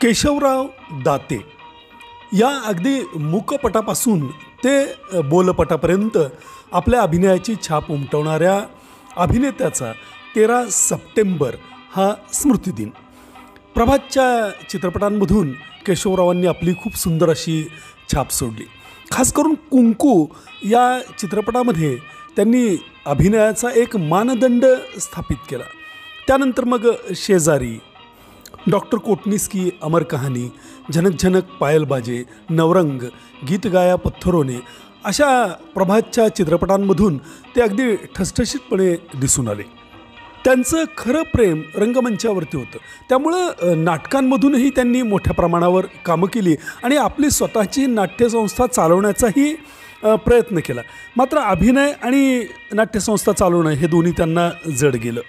केशवराव दाते या अगदी मूकपटापासून ते बोलपटापर्यंत आपल्या अभिनयाची छाप उमटवणाऱ्या अभिनेत्याचा 13 सप्टेंबर हा स्मृतिदिन. प्रभातच्या चित्रपटांमधून केशवरावांनी आपली खूप सुंदर अशी छाप सोडली. खास करून कुंकू या चित्रपटामध्ये त्यांनी अभिनयाचा एक मानदंड स्थापित केला. त्यानंतर मग शेजारी, डॉक्टर कोटनिस्की, अमर कहानी, झनक झनक पायल बाजे, नवरंग, गीत गाया पत्थरोने अशा प्रभातच्या चित्रपटांमधून ते अगदी ठसठशीतपणे दिसून आले. त्यांचं खरं प्रेम रंगमंचावरती होतं. त्यामुळं नाटकांमधूनही त्यांनी मोठ्या प्रमाणावर कामं केली आणि आपली स्वतःची नाट्यसंस्था चालवण्याचाही प्रयत्न केला. मात्र अभिनय आणि नाट्यसंस्था चालवणं हे दोन्ही त्यांना जड गेलं.